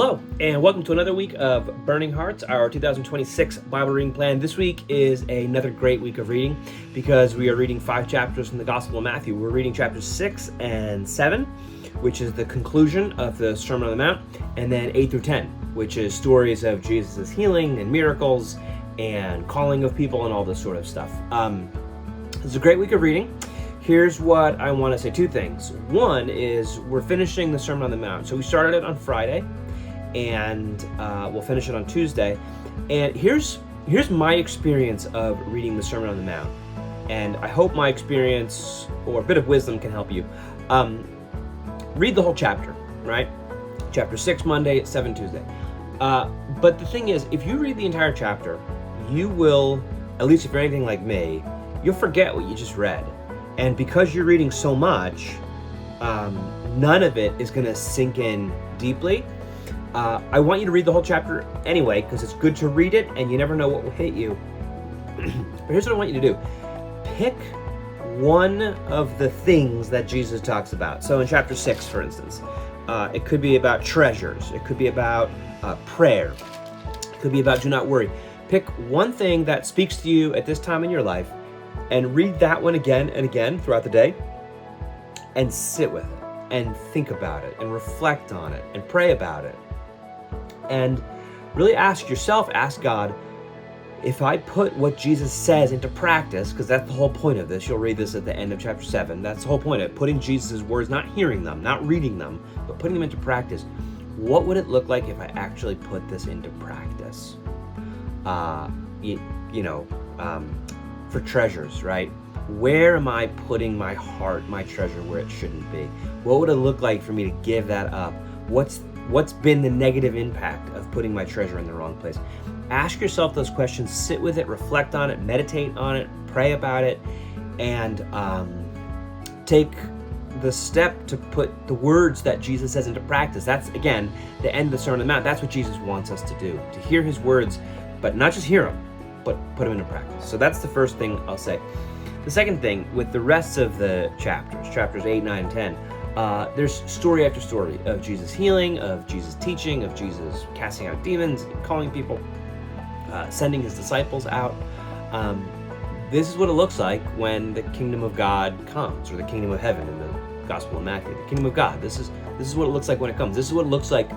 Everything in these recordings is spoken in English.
Hello, and welcome to another week of Burning Hearts, our 2026 Bible reading plan. This week is another great week of reading because we are reading 5 chapters from the Gospel of Matthew. We're reading chapters 6 and 7, which is the conclusion of the Sermon on the Mount, and then 8 through 10, which is stories of Jesus' healing and miracles and calling of people and all this sort of stuff. It's a great week of reading. Here's what I want to say. 2 things. One is we're finishing the Sermon on the Mount. So we started it on Friday, and we'll finish it on Tuesday. And here's my experience of reading the Sermon on the Mount. And I hope my experience or a bit of wisdom can help you. Read the whole chapter, right? Chapter 6 Monday, 7 Tuesday. But the thing is, if you read the entire chapter, you will, at least if you're anything like me, you'll forget what you just read. And because you're reading so much, none of it is going to sink in deeply. I want you to read the whole chapter anyway, because it's good to read it, and you never know what will hit you. But here's what I want you to do. Pick one of the things that Jesus talks about. So in chapter 6, for instance, it could be about treasures. It could be about prayer. It could be about do not worry. Pick one thing that speaks to you at this time in your life, and read that one again and again throughout the day, and sit with it, and think about it, and reflect on it, and pray about it. And really ask yourself, ask God, if I put what Jesus says into practice, because that's the whole point of this, you'll read this at the end of chapter 7, that's the whole point of it, putting Jesus' words, not hearing them, not reading them, but putting them into practice. What would it look like if I actually put this into practice? For treasures, right? Where am I putting my heart, my treasure, where it shouldn't be? What would it look like for me to give that up? What's been the negative impact of putting my treasure in the wrong place? Ask yourself those questions, sit with it, reflect on it, meditate on it, pray about it, and take the step to put the words that Jesus says into practice. That's, again, the end of the Sermon on the Mount. That's what Jesus wants us to do, to hear his words, but not just hear them, but put them into practice. So that's the first thing I'll say. The second thing, with the rest of the chapters 8, 9, and 10, there's story after story of Jesus healing, of Jesus teaching, of Jesus casting out demons, calling people, sending his disciples out. This is what it looks like when the kingdom of God comes, or the kingdom of heaven in the Gospel of Matthew. The kingdom of God. This is what it looks like when it comes. This is what it looks like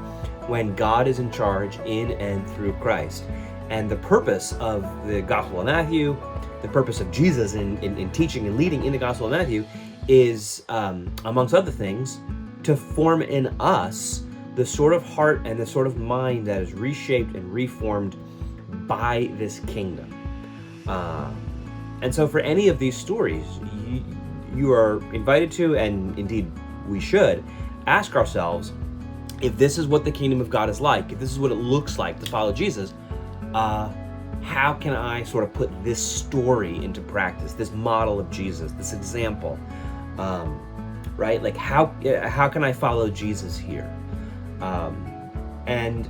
when God is in charge in and through Christ. And the purpose of the Gospel of Matthew, the purpose of Jesus in teaching and leading in the Gospel of Matthew is, amongst other things, to form in us the sort of heart and the sort of mind that is reshaped and reformed by this kingdom. And so for any of these stories, you are invited to, and indeed we should, ask ourselves, if this is what the kingdom of God is like, if this is what it looks like to follow Jesus, how can I sort of put this story into practice, this model of Jesus, this example, right? Like how can I follow Jesus here? And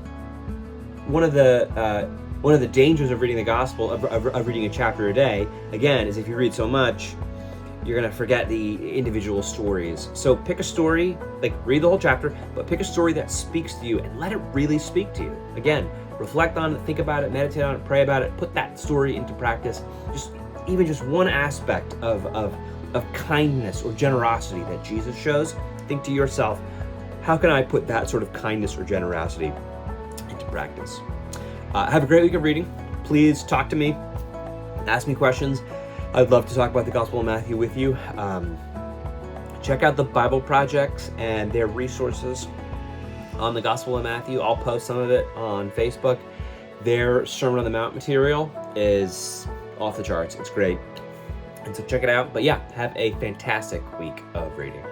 one of the dangers of reading the gospel, of reading a chapter a day, again, is if you read so much, you're going to forget the individual stories. So pick a story, like read the whole chapter, but pick a story that speaks to you and let it really speak to you. Again, reflect on it, think about it, meditate on it, pray about it, put that story into practice. Even just one aspect of kindness or generosity that Jesus shows, think to yourself, how can I put that sort of kindness or generosity into practice? Have a great week of reading. Please talk to me, ask me questions. I'd love to talk about the Gospel of Matthew with you. Check out the Bible Projects and their resources on the Gospel of Matthew. I'll post some of it on Facebook. Their Sermon on the Mount material is off the charts. It's great. And so check it out. But yeah, have a fantastic week of reading.